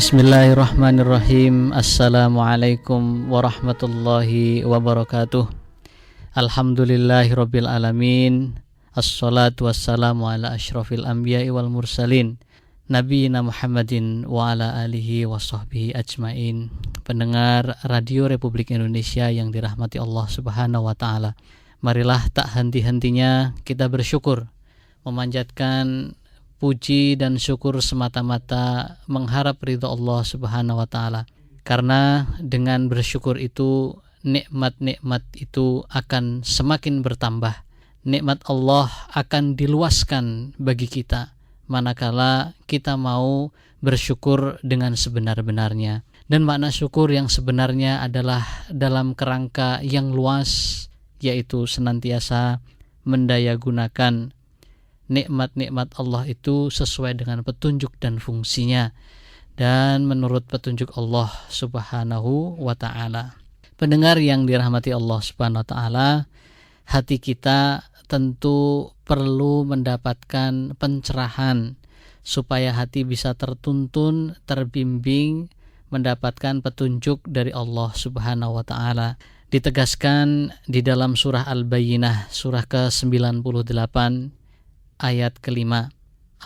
Bismillahirrahmanirrahim. Assalamualaikum warahmatullahi wabarakatuh. Alhamdulillahirabbil alamin. Assalatu wassalamu ala asyrafil anbiya'i wal mursalin nabiyina Muhammadin wa ala alihi wa sahbihi ajmain. Pendengar Radio Republik Indonesia yang dirahmati Allah Subhanahu wa taala, marilah tak henti-hentinya kita bersyukur, memanjatkan puji dan syukur semata-mata mengharap ridha Allah Subhanahu wa taala. Karena dengan bersyukur itu nikmat-nikmat itu akan semakin bertambah. Nikmat Allah akan diluaskan bagi kita manakala kita mau bersyukur dengan sebenar-benarnya. Dan makna syukur yang sebenarnya adalah dalam kerangka yang luas, yaitu senantiasa mendayagunakan nikmat-nikmat Allah itu sesuai dengan petunjuk dan fungsinya dan menurut petunjuk Allah Subhanahu wa ta'ala. Pendengar yang dirahmati Allah Subhanahu wa ta'ala, hati kita tentu perlu mendapatkan pencerahan supaya hati bisa tertuntun, terbimbing, mendapatkan petunjuk dari Allah Subhanahu wa ta'ala. Ditegaskan di dalam surah Al-Bayyinah, surah ke-98 ayat kelima.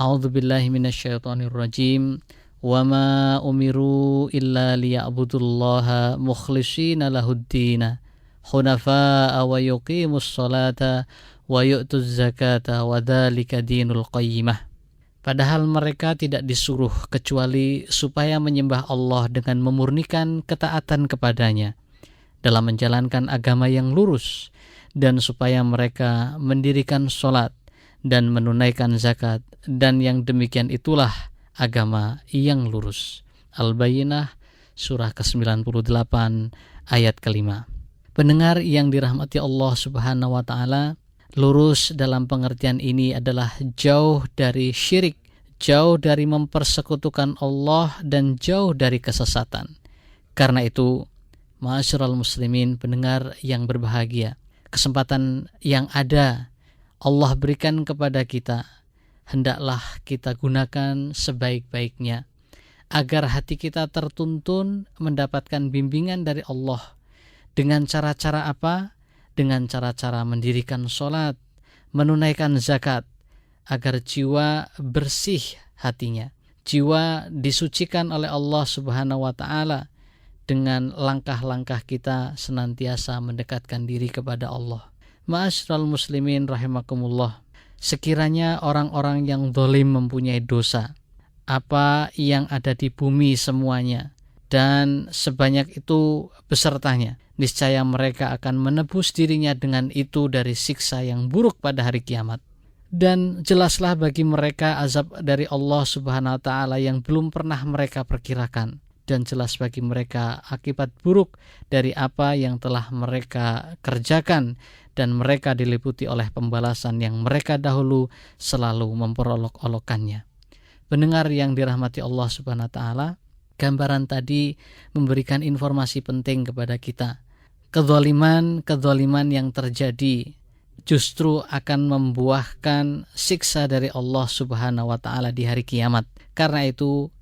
A'udzubillahi minasyaitonirrajim. Wa ma umiru illa liya'budullaha mukhlishina lahuddin hunafa'a wa yuqimus salata wa yu'tuz zakata wa dzalika dinul qayyimah. Padahal mereka tidak disuruh kecuali supaya menyembah Allah dengan memurnikan ketaatan kepadanya dalam menjalankan agama yang lurus, dan supaya mereka mendirikan salat dan menunaikan zakat, dan yang demikian itulah agama yang lurus. Al-Bayyinah surah ke-98 ayat kelima. Pendengar yang dirahmati Allah Subhanahu wa ta'ala, lurus dalam pengertian ini adalah jauh dari syirik, jauh dari mempersekutukan Allah, dan jauh dari kesesatan. Karena itu, ma'asyiral muslimin, pendengar yang berbahagia, kesempatan yang ada Allah berikan kepada kita, hendaklah kita gunakan sebaik-baiknya agar hati kita tertuntun mendapatkan bimbingan dari Allah. Dengan cara-cara apa? Dengan cara-cara mendirikan sholat, menunaikan zakat, agar jiwa bersih hatinya, jiwa disucikan oleh Allah Subhanahu wa ta'ala. Dengan langkah-langkah kita senantiasa mendekatkan diri kepada Allah. Ma'asyiral muslimin rahimakumullah, sekiranya orang-orang yang zalim mempunyai dosa, apa yang ada di bumi semuanya dan sebanyak itu besertanya, niscaya mereka akan menebus dirinya dengan itu dari siksa yang buruk pada hari kiamat. Dan jelaslah bagi mereka azab dari Allah Subhanahu wa ta'ala yang belum pernah mereka perkirakan, dan jelas bagi mereka akibat buruk dari apa yang telah mereka kerjakan, dan mereka diliputi oleh pembalasan yang mereka dahulu selalu memperolok-olokannya. Pendengar yang dirahmati Allah Subhanahu wa ta'ala, gambaran tadi memberikan informasi penting kepada kita. Kezaliman yang terjadi justru akan membuahkan siksa dari Allah Subhanahu wa ta'ala di hari kiamat. Karena itu,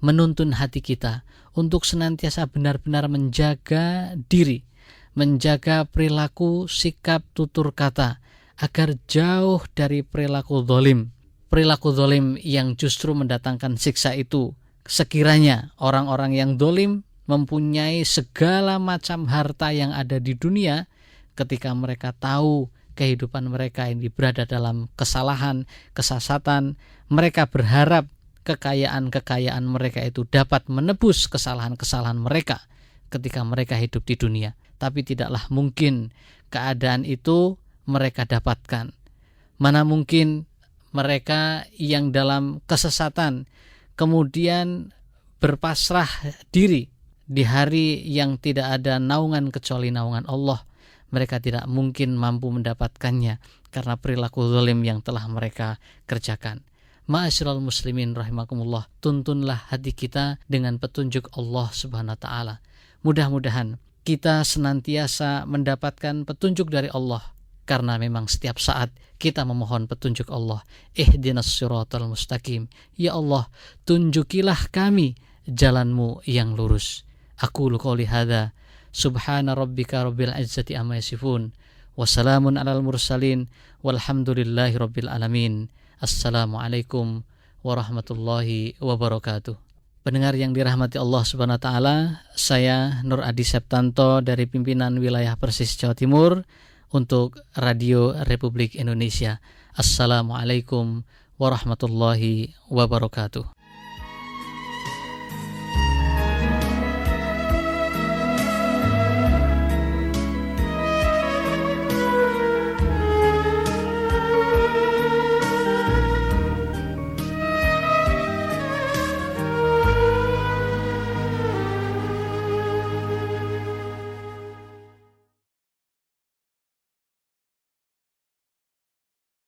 menuntun hati kita untuk senantiasa benar-benar menjaga diri, menjaga perilaku, sikap, tutur kata, agar jauh dari perilaku zalim yang justru mendatangkan siksa itu. Sekiranya orang-orang yang zalim mempunyai segala macam harta yang ada di dunia, ketika mereka tahu kehidupan mereka ini berada dalam kesalahan, kesesatan, mereka berharap kekayaan-kekayaan mereka itu dapat menebus kesalahan-kesalahan mereka ketika mereka hidup di dunia. Tapi tidaklah mungkin keadaan itu mereka dapatkan. Mana mungkin mereka yang dalam kesesatan kemudian berpasrah diri di hari yang tidak ada naungan kecuali naungan Allah. Mereka tidak mungkin mampu mendapatkannya karena perilaku zalim yang telah mereka kerjakan. Ma'asyiral muslimin rahimakumullah, tuntunlah hati kita dengan petunjuk Allah Subhanahu wa ta'ala. Mudah-mudahan kita senantiasa mendapatkan petunjuk dari Allah, karena memang setiap saat kita memohon petunjuk Allah. Ihdinas siratal mustaqim. Ya Allah, tunjukilah kami jalanmu yang lurus. Aku qouli hadza, subhana rabbika rabbil izzati amma yasifun, wassalamun alal mursalin, walhamdulillahi rabbil alamin. Assalamualaikum warahmatullahi wabarakatuh. Pendengar yang dirahmati Allah Subhanahu wa taala, saya Nur Adi Septanto dari pimpinan wilayah Persis Jawa Timur untuk Radio Republik Indonesia. Assalamualaikum warahmatullahi wabarakatuh.